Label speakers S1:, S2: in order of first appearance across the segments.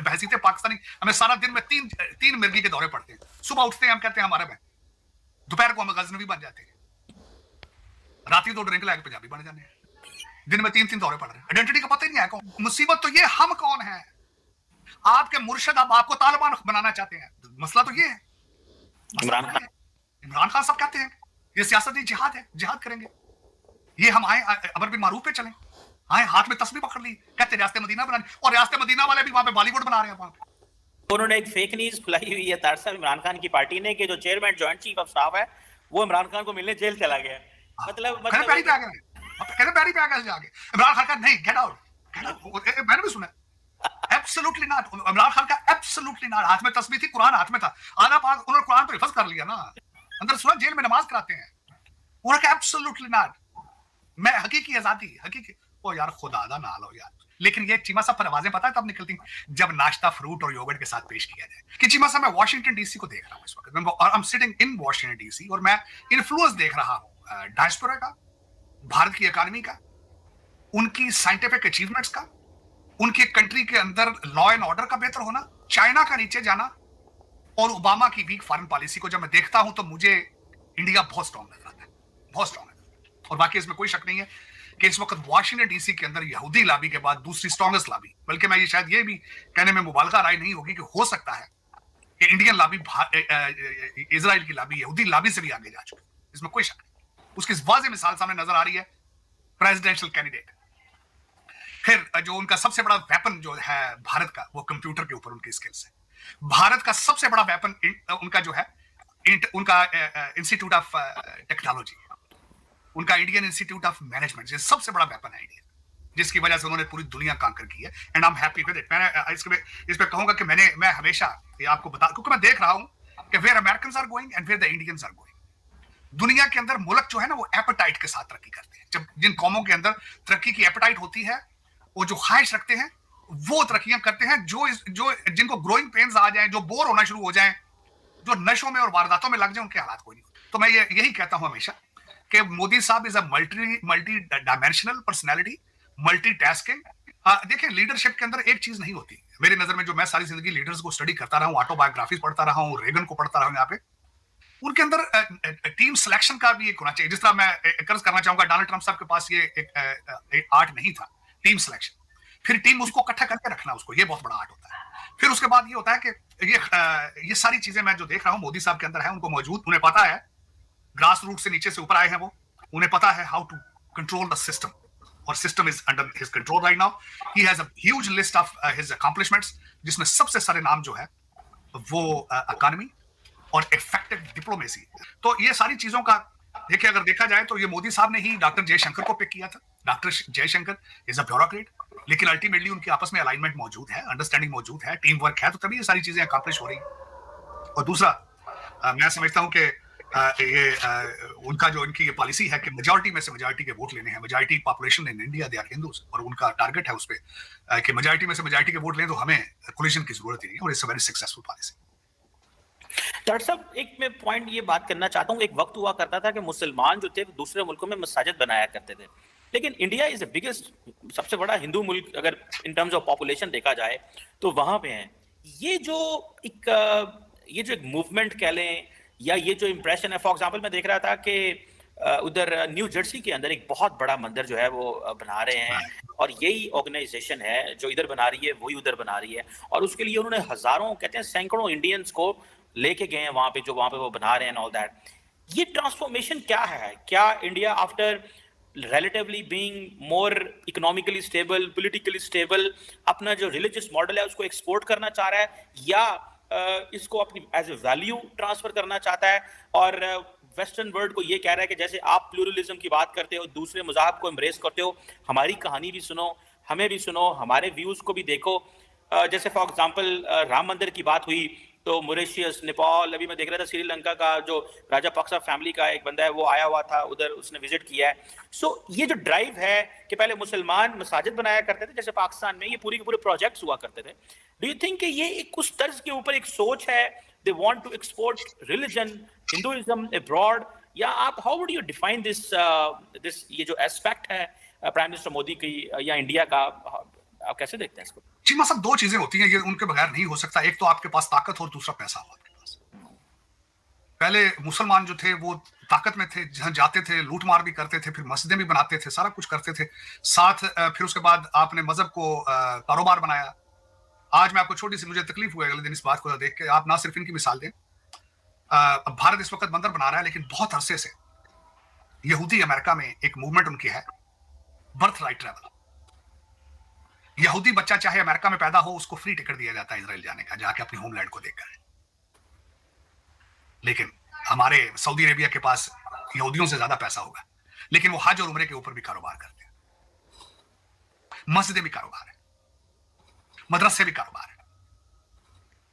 S1: बहसीते पाकिस्तानी हमें सारा दिन में तीन मिर्गी के दौरे पड़ते हैं। सुबह उठते हैं हम कहते हैं हम अरब हैं, दोपहर को हम गजनवी बन जाते हैं, रात को ड्रिंक लाके पंजाबी बन जाते हैं, दिन में तीन दौरे पड़ रहे हैं। आइडेंटिटी का पता ही नहीं है कौन। मुसीबत तो ये हम कौन है। आपके मुर्शिद अब आपको तालिबान बनाना चाहते हैं, मसला तो ये है। इमरान खान सब कहते हैं ये सियासती जिहाद है, जिहाद करेंगे। ये हम आए अमर बिन मारूफ पे चले, आए हाथ में तस्बीह पकड़ ली, कहते रियासत मदीना बनानी, और रियासत मदीना वाले भी वहां पे बॉलीवुड बना रहे हैं। वहां पे
S2: उन्होंने एक फेक न्यूज फैलाई हुई है तार साहब इमरान खान की पार्टी ने कि जो chairman joint chief of staff है वो इमरान खान को मिलने जेल चला गया। मतलब
S1: पैरी पे आ गए जाके इमरान खान का नहीं, गेट आउट। मैंने भी सुना एब्सोल्युटली नॉट, इमरान खान का एब्सोल्युटली नॉट। हाथ में तस्बीह थी, कुरान हाथ में था, आधा पाक उन्होंने कुरान तो हिफ्ज कर लिया ना, अंदर सुना जेल में नमाज कराते हैं। उन्होंने कहा एब्सोल्युटली नॉट, मैं हकीकी आजादी हकीकी। ओ यार खुदा दा ना लो यार। लेकिन ये चीमा साहब पर आवाजें पता है तब निकलती जब नाश्ता फ्रूट और योगर्ट के साथ पेश किया जाए कि चीमा साहब मैं वॉशिंगटन डीसी को देख रहा हूं इस वक्त, और I am sitting in Washington DC, और मैं इन्फ्लुएंस देख रहा हूं डायस्पोरा का, भारत की इकोनॉमी का, उनकी साइंटिफिक अचीवमेंट्स का, उनके कंट्री के अंदर लॉ एंड ऑर्डर का बेहतर होना, चाइना का नीचे जाना, और ओबामा की वीक फॉरेन पॉलिसी को जब मैं देखता हूं तो मुझे इंडिया बहुत स्ट्रॉन्ग नजर आता है, बहुत स्ट्रॉन्ग नजर। और बाकी इसमें कोई शक नहीं है कि इस वक्त वाशिंगटन डीसी के अंदर यहूदी लॉबी के बाद दूसरी स्ट्रॉन्गेस्ट लॉबी, बल्कि मैं ये शायद ये भी कहने में मुबालगा राय नहीं होगी कि हो सकता है कि इंडियन लॉबी इजराइल की लॉबी यहूदी लॉबी से भी आगे जा चुकी, इसमें कोई शक नहीं। उसकी वाज़ेह मिसाल सामने नजर आ रही है प्रेसिडेंशियल कैंडिडेट। फिर जो उनका सबसे बड़ा वेपन जो है भारत का, वो कंप्यूटर के ऊपर उनकी स्किल्स है। भारत का सबसे बड़ा वेपन उनका जो है उनका इंस्टीट्यूट ऑफ टेक्नोलॉजी, उनका इंडियन इंस्टीट्यूट ऑफ मैनेजमेंट, ये सबसे बड़ा वेपन है इंडिया, जिसकी वजह से उन्होंने पूरी दुनिया कांकर की है। And I am happy with it. मैंने इस पे कहूंगा कि मैं हमेशा ये आपको बता, क्योंकि मैं देख रहा हूं कि where Americans are going and where the Indians are going. दुनिया के अंदर मुल्क जो है ना वो एपेटाइट के साथ तरक्की करते हैं। जब जिन कौमों के अंदर तरक्की की एपेटाइट होती है, वो जो ख्वाहिश रखते हैं वो तरक्कियां करते हैं। जो जिनको ग्रोइंग पेन्स आ जाए, जो बोर होना शुरू हो जाए, जो नशों में और वारदातों में लग जाए, उनके हालात कोई नहीं होते। तो मैं यही कहता हूं हमेशा कि मोदी साहब is a multi dimensional personality, multitasking. देखिए लीडरशिप के अंदर एक चीज नहीं होती मेरी नजर में, जो मैं सारी जिंदगी लीडर्स को स्टडी करता रहा हूं, ऑटोबायोग्राफीज पढ़ता रहा हूं, रेगन को पढ़ता रहा हूं, यहाँ पे उनके अंदर टीम सिलेक्शन का भी एक होना चाहिए। जिस तरह मैं कर्ज करना चाहूंगा डोनाल्ड ट्रंप साहब के पास ये एक आर्ट नहीं था, टीम सिलेक्शन। फिर टीम उसको इकट्ठा करके रखना, उसको ये बहुत बड़ा आर्ट होता है। फिर उसके बाद ये होता है कि ये सारी चीजें मैं जो देख रहा हूं मोदी साहब के अंदर है, उनको मौजूद, उन्हें पता है ग्रास रूट से नीचे से ऊपर आए हैं वो, उन्हें पता है how to control the system, और system is under his control right now. He has a huge list of his accomplishments, जिसमें सबसे सारे नाम जो है वो इकोनॉमी और इफेक्टिव डिप्लोमेसी। तो ये सारी चीजों का देखिए अगर देखा जाए तो ये मोदी साहब ने ही डॉक्टर जयशंकर को पिक किया था। Doctor Jaishankar is a bureaucrat, लेकिन अल्टीमेटली उनकी आपस में अलाइनमेंट मौजूद है, अंडरस्टैंडिंग मौजूद है, टीम वर्क है, तो तभी ये सारी चीजें अकॉम्प्लिश हो रही हैं। और दूसरा मैं समझता हूं कि उनका जो इनकी ये पॉलिसी है कि मेजॉरिटी में से मेजॉरिटी के वोट लेने हैं, majority population in India they are Hindus, और उनका टारगेट है उस पे कि मेजॉरिटी में से मेजॉरिटी के वोट लें तो हमें कोलिशन की जरूरत ही नहीं, और it's a very successful policy.
S2: Doctor साहब एक मैं पॉइंट ये बात करना चाहता हूँ, एक वक्त हुआ करता था कि मुसलमान जो थे दूसरे मुल्कों में मसाजिद बनाया करते थे, लेकिन इंडिया इज द बिगेस्ट, सबसे बड़ा हिंदू मुल्क अगर इन टर्म्स ऑफ पॉपुलेशन देखा जाए तो वहां पे है। ये जो एक मूवमेंट कह लें, या ये जो इंप्रेशन है, फॉर एग्जांपल मैं देख रहा था कि उधर न्यू जर्सी के अंदर एक बहुत बड़ा मंदिर जो है वो बना रहे हैं, और यही ऑर्गेनाइजेशन है जो इधर बना रही है वही उधर बना रही है, और उसके लिए उन्होंने हजारों, कहते हैं सैकड़ों इंडियंस को लेके गए हैं वहां पे, जो वहां पे वो बना रहे हैं ऑल दैट। ये ट्रांसफॉर्मेशन क्या है? क्या India after relatively being more economically stable, politically stable, अपना जो religious model है उसको एक्सपोर्ट करना चाह रहा है, या इसको अपनी एज ए वैल्यू ट्रांसफर करना चाहता है, और वेस्टर्न वर्ल्ड को ये कह रहा है कि जैसे आप प्लूरलिज्म की बात करते हो, दूसरे मज़ाहब को एम्ब्रेस करते हो, हमारी कहानी भी सुनो, हमें भी सुनो, हमारे व्यूज़ को भी देखो। जैसे फॉर एग्जांपल राम मंदिर की बात हुई तो मॉरिशस, नेपाल, अभी मैं देख रहा था श्रीलंका का जो राजा पक्सा फैमिली का एक बंदा है वो आया हुआ था उधर, उसने विजिट किया है। सो ये जो ड्राइव है कि पहले मुसलमान मसाजिद बनाया करते थे जैसे पाकिस्तान में, ये पूरी के पूरे प्रोजेक्ट्स हुआ करते थे, डू यू थिंक कि ये एक उस तर्ज के ऊपर एक सोच है, they want to export religion, Hinduism abroad, या आप how would you define this ये जो एस्पेक्ट है प्राइम मिनिस्टर मोदी की या इंडिया का, आप कैसे देखते हैं इसको?
S1: चीमा साहब, दो चीजें होती हैं, ये उनके बगैर नहीं हो सकता। एक तो आपके पास ताकत और दूसरा पैसा हो आपके पास। पहले मुसलमान जो थे वो ताकत में थे, जहां जाते थे लूट मार भी करते थे, फिर मस्जिदें भी बनाते थे, सारा कुछ करते थे साथ। फिर उसके बाद आपने मजहब को कारोबार बनाया। आज मैं आपको छोटी सी, मुझे तकलीफ हुई अगले दिन इस बात को देख के, आप ना सिर्फ इनकी मिसाल दें, अब भारत इस वक्त बंदर बना रहा है, लेकिन बहुत अरसे से यहूदी अमेरिका में एक मूवमेंट उनकी है, बर्थ राइट ट्रैवल। यहूदी बच्चा चाहे अमेरिका में पैदा हो, उसको फ्री टिकट दिया जाता है इजराइल जाने का, जाके अपनी होमलैंड को देखकर। लेकिन हमारे सऊदी अरेबिया के पास यहूदियों से ज्यादा पैसा होगा, लेकिन वो हज और उम्रे के ऊपर भी कारोबार करते हैं, मस्जिदें भी कारोबार है, मदरसे भी कारोबार है।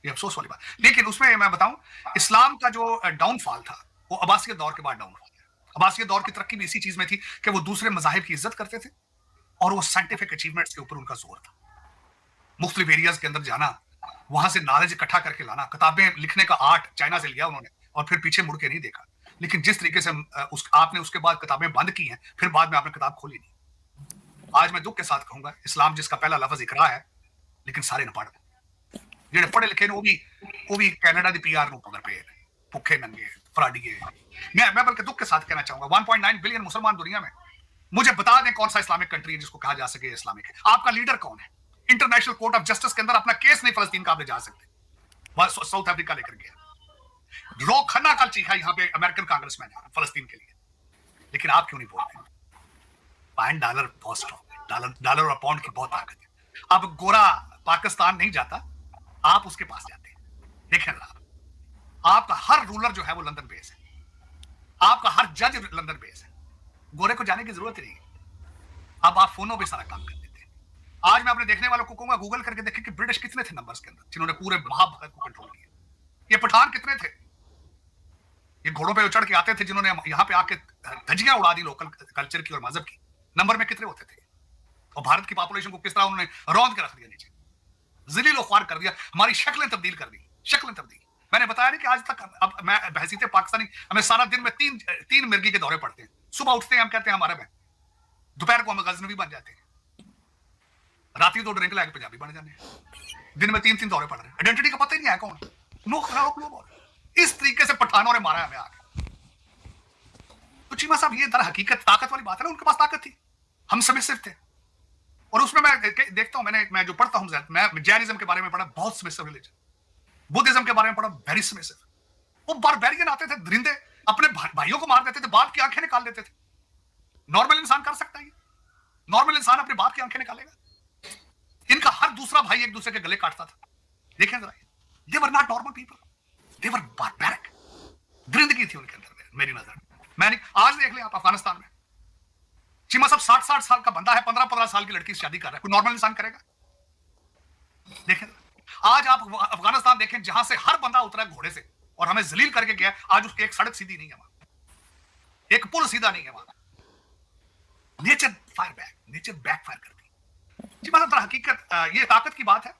S1: ये अफसोस वाली बात। लेकिन उसमें मैं बताऊं, इस्लाम का जो डाउनफॉल था वो अब्बासियत दौर के बाद डाउनफॉल है। अब्बासियत दौर की तरक्की भी इसी चीज में थी कि वो दूसरे मजाहिब की इज्जत करते थे और वो साइंटिफिक अचीवमेंट्स के ऊपर उनका जोर था। मुख्तलिफ एरियाज के अंदर जाना, वहां से नॉलेज इकट्ठा करके लाना, किताबें लिखने का आर्ट चाइना से लिया उन्होंने और फिर पीछे मुड़ के नहीं देखा। लेकिन जिस तरीके से आपने उसके बाद किताबें बंद की हैं, फिर बाद में आपने किताब खोली नहीं। आज मैं दुख के साथ कहूंगा, इस्लाम जिसका पहला लफ्ज इकरा है, लेकिन सारे न पढ़ ਜਿਹੜੇ पढ़े लिखे ने वो भी कनाडा की पीआर ਨੂੰ ਪਗਰ ਪਏ ਨੇ, ਭੁੱਖੇ ਨੰਗੇ ਫਰਾਡੀਏ। मैं बल्कि दुख के साथ कहना चाहूंगा, 1.9 बिलियन मुसलमान दुनिया में, मुझे बता दें कौन सा इस्लामिक कंट्री है जिसको कहा जा सके इस्लामिक है। आपका लीडर कौन है? इंटरनेशनल कोर्ट ऑफ जस्टिस के अंदर अपना केस नहीं फलस्तीन का आप ले जा सकते। साउथ अफ्रीका लेकर गया, रो खन्ना कल चीखा यहाँ पे अमेरिकन कांग्रेसमैन है फलस्तीन के लिए, लेकिन आप क्यों नहीं बोलते? $5 बहुत स्ट्रॉन्ग है, डॉलर और पाउंड की बहुत ताकत है। अब गोरा पाकिस्तान नहीं जाता, आप उसके पास जाते हैं। देखें आपका हर रूलर जो है वो लंदन बेस है, आपका हर जज लंदन बेस है, गोरे को जाने की जरूरत ही नहीं। अब आप फोनों पे सारा काम कर देते हैं। आज मैं अपने देखने वालों को कहूंगा, गूगल करके देखें कि ब्रिटिश कितने थे नंबर्स के अंदर, जिन्होंने पूरे महाभारत को कंट्रोल किया। ये पठान कितने थे, ये घोड़ों पे उचड़ के आते थे, जिन्होंने यहाँ पे आके धज्जियां उड़ा दी लोकल कल्चर की और मजहब की। नंबर में कितने होते थे, और भारत की पॉपुलेशन को किस तरह उन्होंने रौंद के रख दिया नीचे, ज़लील ख्वार कर दिया, हमारी शक्लें तब्दील कर दी, शक्लें तब्दील। मैंने बताया नहीं कि आज तक अब मैं बहसीते पाकिस्तानी, हमें सारा दिन में तीन मिर्गी के दौरे पड़ते हैं। सुबह उठते हैं हम कहते हैं हमारे में, दोपहर को हम गजनवी बन जाते हैं, रात तो ड्रिंक लाके पंजाबी बन जाते हैं, दिन में तीन दौरे पड़ रहे हैं। आइडेंटिटी का पता ही नहीं है कौन, नो क्लू। इस तरीके से पठानों ने मारा हमें आगे। तो चीमा साहब, ये दर हकीकत ताकत वाली बात है ना, उनके पास ताकत थी, हम सबमिसिव थे। और उसमें मैं देखता हूं, मैं जो पढ़ता हूं, मैं जैनिज्म के बारे में पढ़ा, बहुत सबमिसिव रिलीजन। बुद्धिज्म के बारे में पढ़ा, वेरी सबमिसिव। वो बारबेरियन आते थे, दरिंदे अपने भाइयों को मार देते थे, बाप की आंखें निकाल देते थे। नॉर्मल इंसान कर सकता है? नॉर्मल इंसान अपने बाप की आंखें निकालेगा? इनका हर दूसरा भाई एक दूसरे के गले काटता था। देखें जरा, they were not normal people, they were barbaric. दरिंदगी थी उनके अंदर, मेरी नजर में। मैंने आज देख लिया आप अफगानिस्तान में, चीमा साहब 60 साल का बंदा है, 15 साल की लड़की से शादी कर रहा है, कोई नॉर्मल इंसान करेगा? देखें आज आप अफगानिस्तान देखें, जहां से हर बंदा उतरा घोड़े से और हमें जलील करके गया, आज उसकी एक सड़क सीधी नहीं है वहां, एक पुल सीधा नहीं है वहां। Nature fire back, nature back fire करती। जी मतलब हकीकत ये ताकत की बात है।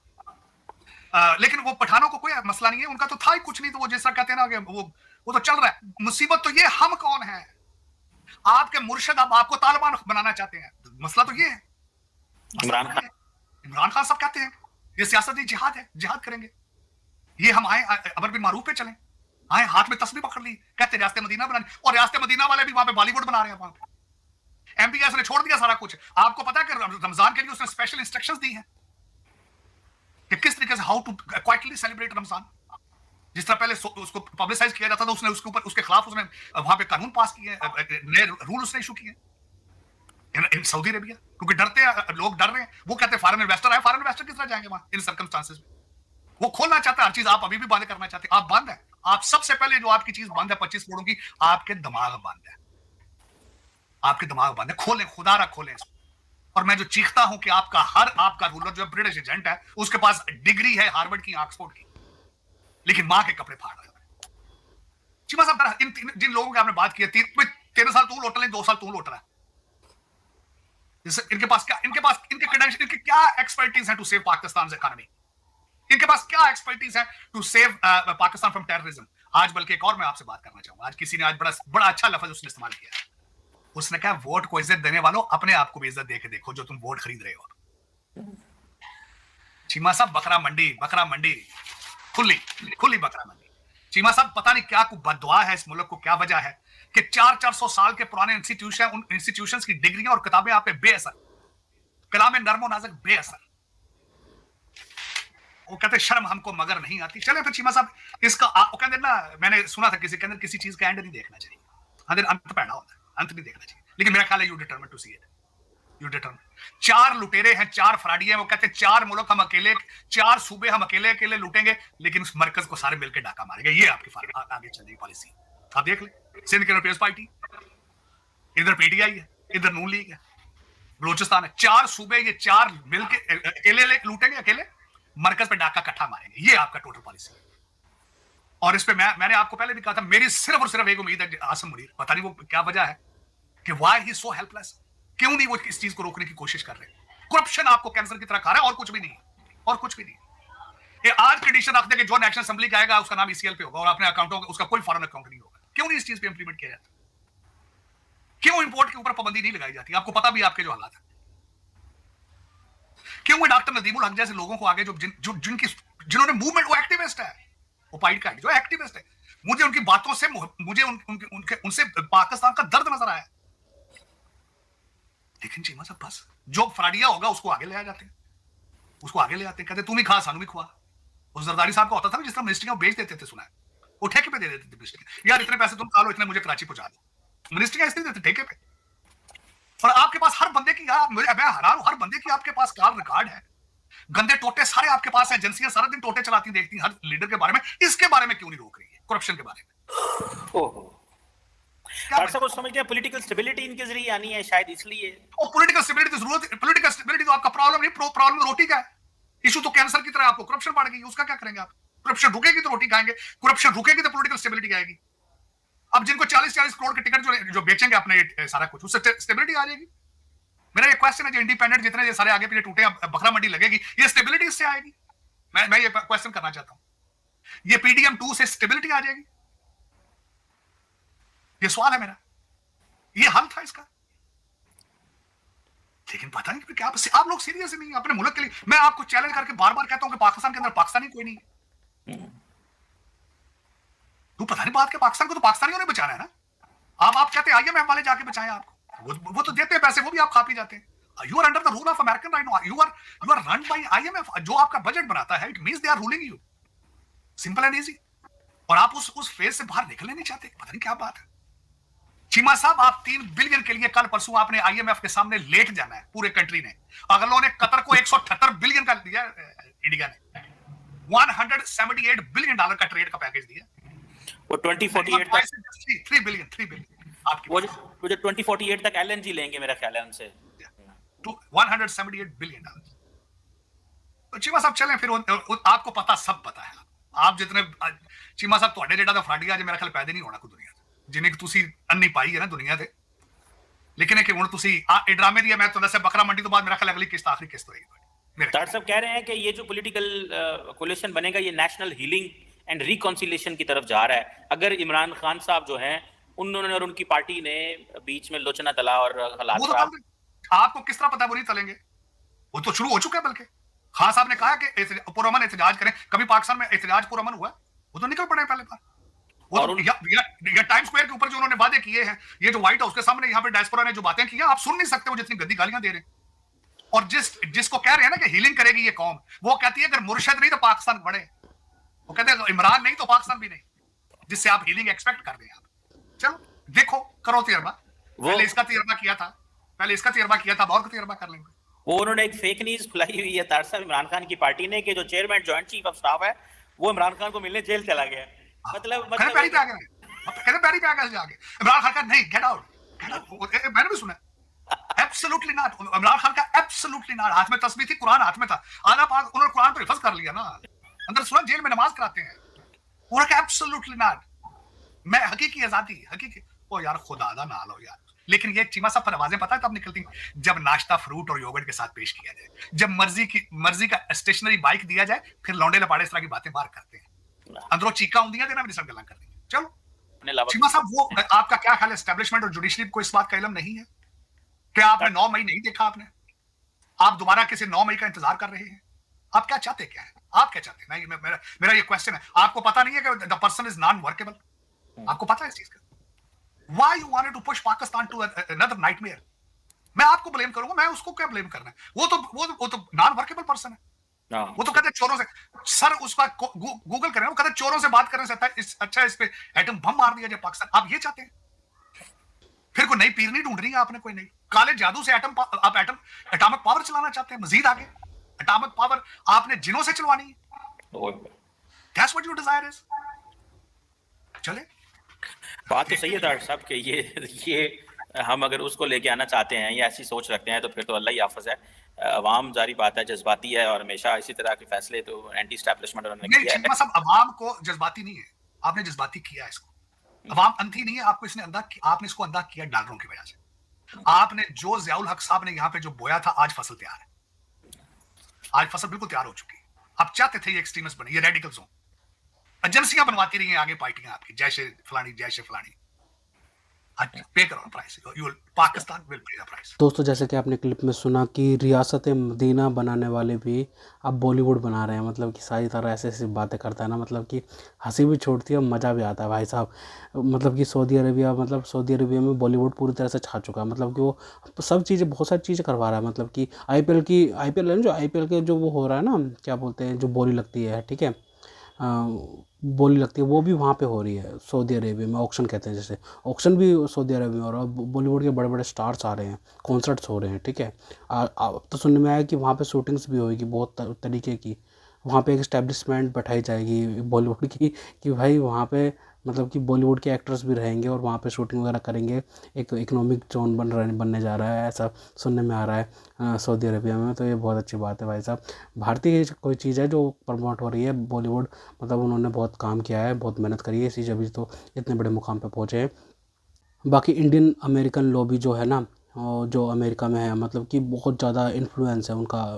S1: लेकिन वो पठानों को कोई मसला नहीं है, उनका तो था ही कुछ नहीं, तो वो जैसा कहते हैं ना कि वो तो चल रहा है। मुसीबत तो ये, हम कौन है? आपके मुर्शिद अब आपको तालिबान बनाना चाहते हैं। मसला तो ये है, इमरान खान साहब कहते हैं ये सियासत जिहाद है, जिहाद करेंगे। ये हम आए अमर बिन मारूफ पे चले, आए हाथ में तस्बीह पकड़ ली, कहते रियासत मदीना बनानी, और रियासत मदीना वाले भी वहां पे बॉलीवुड बना रहे हैं। वहां पे एमपीएस ने छोड़ दिया सारा कुछ। आपको पता है कि रमजान के लिए उसने स्पेशल इंस्ट्रक्शंस दी हैं कि किस तरीके से how to quietly celebrate Ramzan. जिस तरह पहले उसको पब्लिसाइज किया जाता था, उसने उसके ऊपर, उसके खिलाफ उसने वहां पे कानून पास किए, नए रूल उसने इशू किए इन सऊदी अरेबिया, क्योंकि डरते हैं लोग, डर रहे हैं। वो कहते हैं फॉरेन इन्वेस्टर आए, फॉरेन इन्वेस्टर किस तरह जाएंगे वहां इन सर्कमस्टांसेस में? वो खोलना चाहता है हर चीज, आप अभी भी बंद करना चाहते हैं। आप बंद है, आप सबसे पहले जो आपकी चीज बंद है 25 करोड़ की, आपके दिमाग बंद है, आपके दिमाग बंद है। खोलें, खुदा रख खोलें इसको। और मैं जो चीखता हूं कि आपका रूलर जो ब्रिटिश एजेंट है, उसके पास डिग्री है हार्वर्ड की, ऑक्सफोर्ड की, लेकिन मां के कपड़े फाड़ रहे हैं। चीमा साहब, जिन लोगों की आपने बात की है, 13 साल तू लौट रहे, 2 साल तू लौट रहा है, इनके पास क्या, इनके क्रेडेंशियल, इनके क्या एक्सपर्टीज है टू सेव पाकिस्तान इकोनॉमी? इनके पास क्या एक्सपर्टीज है to save Pakistan from terrorism? आज बल्कि एक और मैं आपसे बात करना चाहूंगा। आज किसी ने आज बड़ा अच्छा लफ्ज उसने इस्तेमाल किया। उसने कहा, वोट को इज्जत देने वालों, अपने आप को भी इज्जत दे के देखो जो तुम वोट खरीद रहे हो। चीमा साहब बकरा मंडी खुली खुली बकरा मंडी। चीमा साहब पता नहीं क्या को बददुआ है इस मुल्क को, क्या वजह है कि 400 साल के पुराने इंस्टीट्यूशंस की डिग्रियां और किताबें आप पे बेअसर, कलाम नरमो नाजक बेअसर। वो कहते शर्म हमको मगर नहीं आती। चले फिर चीमा साहब इसका वो कहते ना, मैंने सुना था किसी के अंदर किसी चीज का एंड नहीं देखना चाहिए, अंत पैदा होता है, अंत नहीं देखना चाहिए। लेकिन मेरा ख्याल है you determine to see it, you determine. 4 लुटेरे हैं, 4 फ्राडी हैं, वो कहते हैं 4 मुल्क हम अकेले, 4 सूबे हम अकेले अकेले लूटेंगे, लेकिन उस मरकज को सारे मिलकर डाका मारेंगे। ये आपकी आगे चल रही पॉलिसी आप देख ले। सिंध के पीपल्स पार्टी, इधर पीटीआई है, इधर नून लीग है, बलोचिस्तान है, 4 सूबे, ये 4 मिलकर अकेले लूटेंगे, अकेले मरकज पे डाका इकट्ठा मारेंगे। ये आपका टोटल पॉलिसी। और इस पे मैंने आपको पहले भी कहा था, मेरी सिर्फ और सिर्फ एक उम्मीद है आसिम मुनीर, पता नहीं वो क्या वजह है कि व्हाई ही सो हेल्पलेस, क्यों नहीं वो इस चीज को रोकने की कोशिश कर रहे। करप्शन आपको कैंसर की तरह खा रहा है और कुछ भी नहीं, और कुछ भी नहीं। ये आज कंडीशन रख दे कि जो नेशनल असेंबली का आएगा उसका नाम ईसीएल पे होगा और अपने अकाउंटों उसका कोई फॉरेन अकाउंट नहीं होगा। क्यों नहीं इस चीज पे इंप्लीमेंट किया जाता? क्यों इंपोर्ट के ऊपर पाबंदी नहीं लगाई जाती? आपको पता भी आपके जो हालात है। क्यों वो डॉक्टर नदीमुल हक जैसे लोगों को आगे जिन्होंने मूवमेंट, वो एक्टिविस्ट है, वो पाइट का जो एक्टिविस्ट है, मुझे उनकी बातों से मुझे उनसे पाकिस्तान का दर्द नजर आया। लेकिन चीमा साहब बस जो फ्राडिया होगा उसको आगे ले आ जाते हैं, उसको आगे ले आते हैं, कहते तुम ही खा सानू भी खुआ। उस जरदारी साहब का होता था ना, जिस तरह मिनिस्ट्रियां बेच देते थे, सुना है वो ठेके पे दे देते थे मिनिस्ट्रियां, यार इतने पैसे तुम खा लो, इतने मुझे कराची पहुंचा दो। मिनिस्ट्रियां इसलिए देते ठेके पे। और आपके पास हर बंदे की, मैं हैरान हूं, हर बंदे की आपके पास कार रिकॉर्ड है, गंदे टोटे सारे आपके पास है, एजेंसियां सारा दिन टोटे चलाती देखती हर लीडर के बारे में। इसके बारे में क्यों नहीं रोक रही है, करप्शन के बारे में?
S2: ओहो, डॉक्टर साहब समझते हैं पॉलिटिकल स्टेबिलिटी इनके जरिए आनी है शायद, इसलिए।
S1: और पॉलिटिकल स्टेबिलिटी जरूरत, पॉलिटिकल स्टेबिलिटी तो आपका प्रॉब्लम नहीं, प्रॉब्लम रोटी का है। इशू तो कैंसर की तरह, आपको करप्शन बढ़ गई, उसका क्या करेंगे आप? करप्शन रुकेगी तो रोटी खाएंगे, करप्शन रुकेगी तो पॉलिटिकल स्टेबिलिटी आएगी। अब जिनको 40-40 करोड़ के टिकट जो बेचेंगे अपने सारा कुछ, उससे स्टेबिलिटी आ जाएगी। मेरा ये क्वेश्चन है, जो इंडिपेंडेंट जितने सारे आगे पीछे टूटे बकरा मंडी लगेगी, ये स्टेबिलिटी इससे आएगी? मैं ये क्वेश्चन करना चाहता हूं, ये पीडीएम 2 से स्टेबिलिटी आ जाएगी? ये सवाल है मेरा, ये हल था इसका। लेकिन पता नहीं क्या आप लोग सीरियस नहीं अपने मुल्क के लिए। मैं आपको चैलेंज करके बार बार कहता हूं कि पाकिस्तान के अंदर पाकिस्तानी कोई नहीं है। तू पता नहीं बात के पाकिस्तान को तो पाकिस्तानियों ने बचाना है ना। आप कहते हैं आईएमएफ वाले जाके बचाएं आपको, वो तो देते हैं पैसे, वो भी आप खा पी जाते हैं। You are under the rule of American right now, you are run by IMF. जो आपका बजट बनाता है, it means they are ruling you, simple and easy. और आप उस फेज से बाहर निकलने नहीं चाहते, पता नहीं क्या बात है। चीमा साहब, आप 3 बिलियन के लिए कल परसों आपने आईएमएफ के सामने लेट जाना है, पूरे कंट्री ने। अगलों ने कतर को 178 बिलियन का दिया, इंडिया ने 178 बिलियन डॉलर का ट्रेड का पैकेज दिया।
S2: वो 2048 तक
S1: 3 बिलियन आपकी,
S2: वो जो 2048 तक एलएनजी लेंगे मेरा ख्याल है उनसे,
S1: 178 बिलियन डॉलर। तो चीमा साहब चलें फिर, आपको पता, सब पता है। आप जितने चीमा साहब ਤੁਹਾਡੇ ਜਿਹੜਾ ਦਾ ਫਰਾਡੀਆ ਜੇ ਮੇਰਾ ਖਿਆਲ ਪੈਦਾ ਨਹੀਂ ਹੋਣਾ ਕੋਈ ਦੁਨੀਆ ਤੇ, ਜਿੰਨੇ ਕਿ ਤੁਸੀਂ ਅੰਨੀ ਪਾਈ ਹੈ ਨਾ ਦੁਨੀਆ ਤੇ। लेकिन कि ਹੁਣ ਤੁਸੀਂ ਇਹ ਡਰਾਮੇ ਦੀ ਮੈਂ ਤੁਹਾਨੂੰ ਦੱਸਿਆ, ਬੱਕਰਾ ਮੰਡੀ ਤੋਂ ਬਾਅਦ ਮੇਰਾ ਖਿਆਲ ਅਗਲੀ किस्त आखिरी किस्त होगी।
S2: डॉक्टर साहब कह रहे हैं कि ये जो पॉलिटिकल कोलिशन बनेगा ये नेशनल हीलिंग एंड रिकॉन्सिलिएशन की तरफ जा रहा है। अगर इमरान खान साहब जो हैं उन्होंने और उनकी पार्टी ने बीच में लोचना तला और हालात खराब,
S1: आपको किस तरह पता है वो नहीं तलेंगे? वो तो शुरू हो चुका है। बल्कि खान साहब ने कहा कि पुरअमन एहतजाज करें। कभी पाकिस्तान में एहतजाज पुरअमन हुआ? वो तो निकल पड़े पहले बार। वो तो या टाइम स्क्वायर के ऊपर जो उन्होंने वादे किए हैं, ये जो व्हाइट हाउस के सामने यहाँ पे डायस्पोरा ने जो बातें की, आप सुन नहीं सकते वो जितनी गंदी गालियां दे रहे हैं। और जिसको कह रहे हैं ना कि हीलिंग करेगी ये कौम, वो कहती है अगर मुर्शद नहीं तो पाकिस्तान बढ़े। वो कहते हैं इमरान नहीं तो पाकिस्तान भी नहीं, जिससे आप हीलिंग एक्सपेक्ट कर रहे हैं। आप चलो देखो, करो तजर्बा। पहले इसका तजर्बा किया था, और का तजर्बा कर लेंगे।
S2: वो उन्होंने एक फेक न्यूज फैलाई हुई है तार साहब इमरान खान की पार्टी ने, कि जो chairman joint chief of staff है वो इमरान खान को मिलने जेल चला गया। मतलब
S1: पैरी पे आ गया जाके इमरान खान का, नहीं गेट आउट। मैंने भी सुना एब्सोल्युटली नॉट, इमरान खान का एब्सोल्युटली नॉट। हाथ में तस्बीह थी, कुरान हाथ में था, आला पाक उन्होंने कुरान तो हिफ्ज कर लिया ना, अंदर सुना जेल में नमाज कराते हैं। उन्होंने कहा एब्सोल्युटली नॉट, मैं हकीकी आजादी, हकीकी। ओ यार खुदा दा ना लो यार। लेकिन ये चीमा साहब पर आवाजें पता है तब निकलती जब नाश्ता फ्रूट और योगर्ट के साथ पेश किया जाए, जब मर्जी का स्टेशनरी बाइक दिया जाए, फिर लौंडे लपाड़े इस तरह की बातें बाहर करते हैं। अंदरों चीका उंदियां देना, मेरी सब गल्ला कर देंगे। चलो चीमा साहब, वो आपका क्या ख्याल है, एस्टेब्लिशमेंट और जुडिशरी को इस बात का इल्म नहीं है? क्या आपने 9 मई नहीं देखा? आप दोबारा किसी 9 मई का इंतजार कर रहे हैं? आप क्या चाहते क्या है? आप क्या चाहते हैं? मेरा ये क्वेश्चन है। आपको पता नहीं है कि the person is non workable? आपको पता है इस चीज का? Why you wanted to push Pakistan to another nightmare? मैं आपको ब्लेम करूंगा, मैं उसको क्या ब्लेम करना है? वो तो नॉन वर्केबल पर्सन है।
S2: हाँ
S1: वो तो कहते हैं चोरों से, सर उसका गूगल करें, वो कहते हैं चोरों से बात करने से अच्छा इस पे एटम बम मार दिया जाए पाकिस्तान। आप ये चाहते हैं? फिर कोई नई पीरनी ढूंढ रही है आपने, कोई नई काले जादू से आप एटॉमिक पावर चलाना चाहते हैं मजीद आगे? एटॉमिक पावर आपने जिनों से चलवानी है?
S2: वो
S1: that's what your desire is. चले,
S2: बात तो सही है डॉक्टर साहब कि ये हम अगर उसको लेके आना चाहते हैं या ऐसी सोच रखते हैं तो फिर तो अल्लाह ही हाफिज है। अवाम जारी बात है जज्बाती है और हमेशा इसी तरह के फैसले तो एंटी स्टैब्लिशमेंट उन्होंने
S1: नहीं
S2: किया है।
S1: चीमा साहब, अवाम को जज्बाती नहीं है, आपने जज्बाती किया इसको। अवाम अंधी नहीं है, आपको इसने आपने इसको अंधा किया डॉलरों की वजह से। आपने जो जियाउल हक साहब ने यहाँ पे जो बोया था, आज फसल तैयार है। आज फसल बिल्कुल तैयार हो चुकी है। आप चाहते थे ये एक्सट्रीमिस्ट बने, ये रेडिकल्स हों, एजेंसियां बनवाती रही हैं आगे पार्टियां आपकी, जैसे फलानी जैसे फलानी। आज पे करो price, Pakistan will pay the price.
S3: दोस्तों जैसे कि आपने क्लिप में सुना कि रियासत मदीना बनाने वाले भी अब बॉलीवुड बना रहे हैं। मतलब कि सारी तरह ऐसे ऐसी बातें करता है ना, मतलब कि हंसी भी छूटती है और मज़ा भी आता है भाई साहब। मतलब कि सऊदी अरेबिया में बॉलीवुड पूरी तरह से छा चुका है। मतलब कि वो सब चीज़ें, बहुत सारी चीज़ें करवा रहा है। मतलब कि आईपीएल है ना, जो आईपीएल के जो वो हो रहा है ना, क्या बोलते हैं, जो बोली लगती है, ठीक है, बोली लगती है, वो भी वहाँ पे हो रही है सऊदी अरेबिया में। ऑक्शन कहते हैं जैसे, ऑक्शन भी सऊदी अरेबिया में हो रहा है। बॉलीवुड के बड़े बड़े स्टार्स आ रहे हैं, कॉन्सर्ट्स हो रहे हैं, ठीक है। अब तो सुनने में आया कि वहाँ पे शूटिंग्स भी होगी बहुत तरीके की। वहाँ पे एक इस्टेब्लिशमेंट बैठाई जाएगी बॉलीवुड की, कि भाई वहाँ पे मतलब कि बॉलीवुड के एक्टर्स भी रहेंगे और वहाँ पे शूटिंग वगैरह करेंगे। एक इकोनॉमिक जोन बनने जा रहा है, ऐसा सुनने में आ रहा है सऊदी अरेबिया में। तो ये बहुत अच्छी बात है भाई साहब। भारतीय कोई चीज़ है जो प्रमोट हो रही है बॉलीवुड, मतलब उन्होंने बहुत काम किया है, बहुत मेहनत करी है, इसी अभी तो इतने बड़े मुकाम पे पहुँचे हैं। बाकी इंडियन अमेरिकन लॉबी जो है ना, जो अमेरिका में है, मतलब कि बहुत ज़्यादा इन्फ्लुएंस है उनका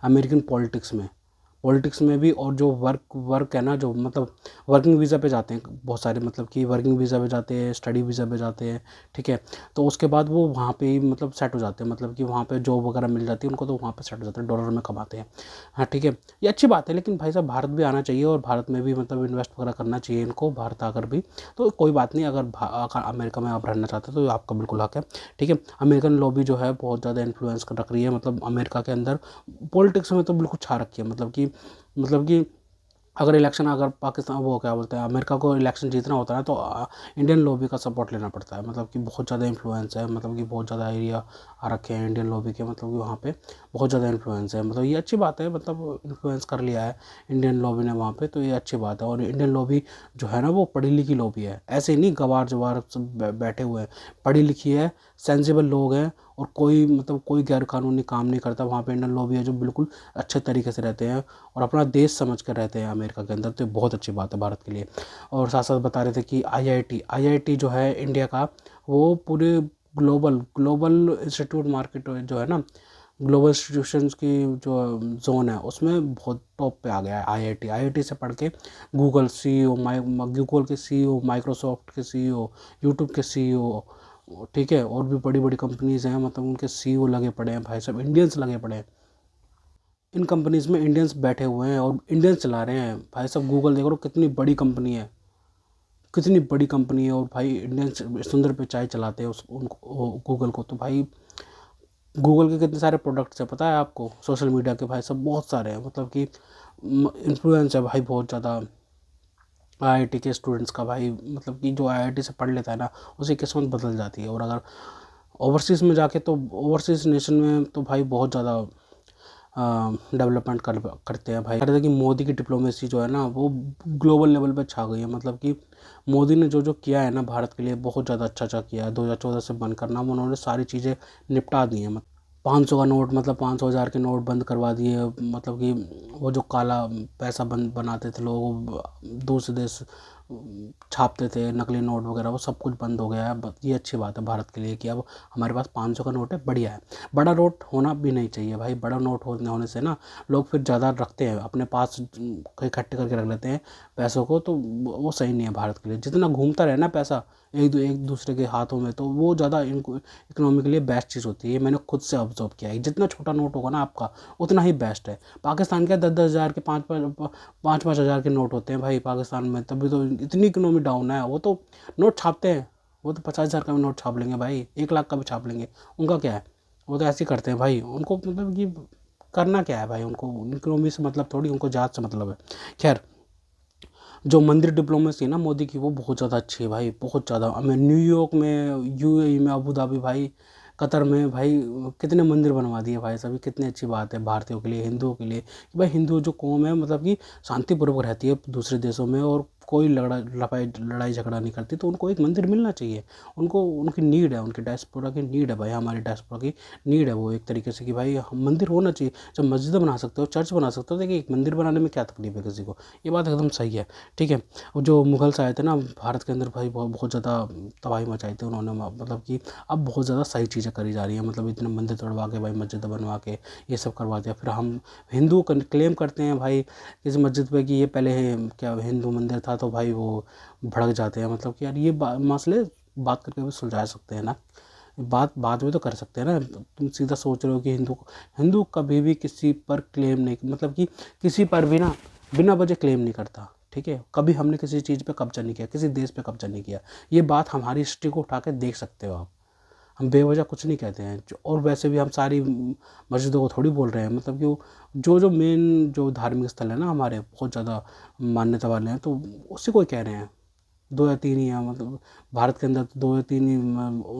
S3: अमेरिकन पॉलिटिक्स में भी। और जो वर्क है ना, जो मतलब वर्किंग वीज़ा पे जाते हैं बहुत सारे, मतलब कि वर्किंग वीज़ा पे जाते हैं, स्टडी वीज़ा पे जाते हैं, ठीक है। तो उसके बाद वो वहाँ पे ही मतलब सेट हो जाते हैं, मतलब कि वहाँ पे जॉब वगैरह मिल जाती है उनको, तो वहाँ पे सेट हो जाते हैं, डॉलर में कमाते हैं। हाँ ठीक है, ये अच्छी बात है। लेकिन भाई साहब भारत भी आना चाहिए और भारत में भी मतलब इन्वेस्ट वगैरह करना चाहिए इनको, भारत आकर भी। तो कोई बात नहीं, अगर अमेरिका में आप रहना चाहते हो तो आपका बिल्कुल हक है, ठीक है। अमेरिकन लॉबी जो है बहुत ज़्यादा इन्फ्लुएंस कर रख रही है, मतलब अमेरिका के अंदर पॉलिटिक्स में तो बिल्कुल छा रखी है। मतलब कि अगर पाकिस्तान, वो क्या बोलते हैं, अमेरिका को इलेक्शन जीतना होता है तो इंडियन लॉबी का सपोर्ट लेना पड़ता है। मतलब कि बहुत ज़्यादा इन्फ्लुएंस है, मतलब कि बहुत ज़्यादा एरिया आ रखे हैं इंडियन लॉबी के, मतलब कि वहाँ पे बहुत ज़्यादा इन्फ्लुएंस है। मतलब ये अच्छी बात है, मतलब इन्फ्लुएंस कर लिया है इंडियन लॉबी ने वहाँ पे, तो ये अच्छी बात है। और इंडियन लॉबी जो है ना, वो पढ़ी लिखी लॉबी है, ऐसे नहीं गवार जवार सब बैठे हुए हैं, पढ़ी लिखी है, सेंसिबल लोग हैं। और कोई गैर कानूनी काम नहीं करता वहाँ पे। इंडियन लॉबी है जो बिल्कुल अच्छे तरीके से रहते हैं और अपना देश समझ कर रहते हैं अमेरिका के अंदर। तो ये बहुत अच्छी बात है भारत के लिए। और साथ साथ बता रहे थे कि आईआईटी जो है इंडिया का, वो पूरे ग्लोबल इंस्टीट्यूट मार्केट जो है ना, ग्लोबल इंस्टीट्यूशंस की जो जोन है उसमें बहुत टॉप पे आ गया है आईआईटी से पढ़ के गूगल के सीईओ, माइक्रोसॉफ्ट के सीईओ, यूट्यूब के सीईओ, ठीक है, और भी बड़ी बड़ी कंपनीज़ हैं, मतलब उनके सीईओ लगे पड़े हैं भाई साहब, इंडियंस लगे पड़े हैं इन कंपनीज़ में, इंडियंस बैठे हुए हैं और इंडियंस चला रहे हैं भाई साहब। गूगल देख लो कितनी बड़ी कंपनी है, कितनी बड़ी कंपनी है, और भाई इंडियंस सुंदर पिचाई चलाते हैं उनको, गूगल को। तो भाई गूगल के कितने सारे प्रोडक्ट्स हैं पता है आपको, सोशल मीडिया के भाई सब बहुत सारे हैं। मतलब कि इन्फ्लुएंस है भाई बहुत ज़्यादा आईआईटी के स्टूडेंट्स का भाई। मतलब कि जो आईआईटी से पढ़ लेता है ना, उसकी किस्मत बदल जाती है। और अगर ओवरसीज़ में जाके, तो ओवरसीज़ नेशन में तो भाई बहुत ज़्यादा डेवलपमेंट करते हैं भाई। कहते हैं कि मोदी की डिप्लोमेसी जो है ना, वो ग्लोबल लेवल पे छा गई है। मतलब कि मोदी ने जो जो किया है ना भारत के लिए, बहुत ज़्यादा अच्छा किया है। 2014 से बंद करना, उन्होंने सारी चीज़ें निपटा दी हैं। 500 का नोट, मतलब 500,000 के नोट बंद करवा दिए। मतलब कि वो जो काला पैसा बनाते थे लोग दूसरे देश छापते थे नकली नोट वगैरह, वो सब कुछ बंद हो गया है। ये अच्छी बात है भारत के लिए कि अब हमारे पास 500 का नोट है, बढ़िया है। बड़ा नोट होना भी नहीं चाहिए भाई, बड़ा नोट होने से ना लोग फिर ज़्यादा रखते हैं अपने पास, इकट्ठे करके रख लेते हैं पैसों को, तो वो सही नहीं है भारत के लिए। जितना घूमता रहे ना पैसा एक दूसरे के हाथों में, तो वो ज़्यादा इनको इकोनॉमी के लिए बेस्ट चीज़ होती है। ये मैंने खुद से ऑब्जर्व किया है। जितना छोटा नोट होगा ना आपका, उतना ही बेस्ट है। पाकिस्तान के 10-10 हज़ार के 5-5 हज़ार के नोट होते हैं भाई पाकिस्तान में, तभी तो इतनी इकोनॉमी डाउन है। वो तो नोट छापते हैं, वो तो 50 हज़ार का भी नोट छाप लेंगे भाई, 1 लाख का भी छाप लेंगे, उनका क्या है, वो तो ऐसे ही करते हैं भाई। उनको मतलब कि करना क्या है भाई, उनको इकोनॉमी से मतलब थोड़ी, उनको जात से मतलब है। खैर, जो मंदिर डिप्लोमेसी है ना मोदी की, वो बहुत ज़्यादा अच्छी है भाई, बहुत ज़्यादा। मैं न्यूयॉर्क में, यूएई में, अबू धाबी भाई, कतर में भाई, कितने मंदिर बनवा दिए भाई सभी। कितनी अच्छी बात है भारतीयों के लिए, हिंदुओं के लिए कि भाई हिंदू जो कौम है मतलब कि शांतिपूर्वक रहती है दूसरे देशों में, और कोई लड़ाई झगड़ा नहीं करती, तो उनको एक मंदिर मिलना चाहिए। उनको, उनकी नीड है, उनकी डायस्पोरा की नीड है भाई, हमारी डायस्पोरा की नीड है वो एक तरीके से कि भाई हम मंदिर होना चाहिए। जब मस्जिद बना सकते हो, चर्च बना सकते हो, देखिए एक मंदिर बनाने में क्या तकलीफ है किसी को, ये बात एकदम सही है। ठीक है, और जो मुगल्स आए थे ना भारत के अंदर भाई, बहुत ज़्यादा तबाही मचाई थी उन्होंने, मतलब कि अब बहुत ज़्यादा सही चीज़ें करी जा रही हैं। मतलब इतने मंदिर तोड़वा के भाई, मस्जिद बनवा के ये सब करवा दिया। फिर हम हिंदू क्लेम करते हैं भाई किसी मस्जिद पे कि ये पहले क्या हिंदू मंदिर था, तो भाई वो भड़क जाते हैं। मतलब कि यार ये मसले बात करके भी सुलझा सकते हैं ना, बात बाद में तो कर सकते हैं ना। तुम सीधा सोच रहे हो कि हिंदू कभी भी किसी पर क्लेम नहीं, मतलब कि किसी पर भी ना बिना वजह क्लेम नहीं करता। ठीक है, कभी हमने किसी चीज़ पे कब्जा नहीं किया, किसी देश पे कब्जा नहीं किया। ये बात हमारी हिस्ट्री को उठा के देख सकते हो आप। हम बेवजह कुछ नहीं कहते हैं। और वैसे भी हम सारी मस्जिदों को थोड़ी बोल रहे हैं, मतलब कि जो मेन जो धार्मिक स्थल है ना हमारे, बहुत ज़्यादा मान्यता वाले हैं, तो उसी को ही कह रहे हैं। 2 या 3 ही हैं, मतलब भारत के अंदर 2 या 3 ही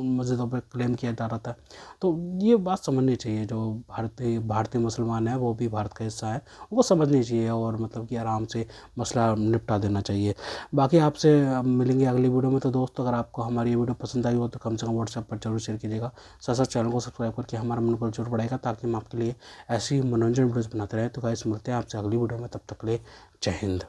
S3: मस्जिदों पर क्लेम किया जा रहा था। तो ये बात समझनी चाहिए, जो भारतीय मुसलमान हैं वो भी भारत का हिस्सा है, उनको समझनी चाहिए, और मतलब कि आराम से मसला निपटा देना चाहिए। बाकी आपसे मिलेंगे अगली वीडियो में। तो दोस्तों, अगर आपको हमारी ये वीडियो पसंद आई हो तो कम से कम व्हाट्सएप पर जरूर शेयर कीजिएगा। साथ साथ चैनल को सब्सक्राइब करके हमारा मनोबल जरूर बढ़ाएगा, ताकि हम आपके लिए ऐसी मनोरंजन वीडियोज़ बनाते रहें। तो गाइस, मिलते हैं आपसे अगली वीडियो में, तब तक के लिए जय हिंद।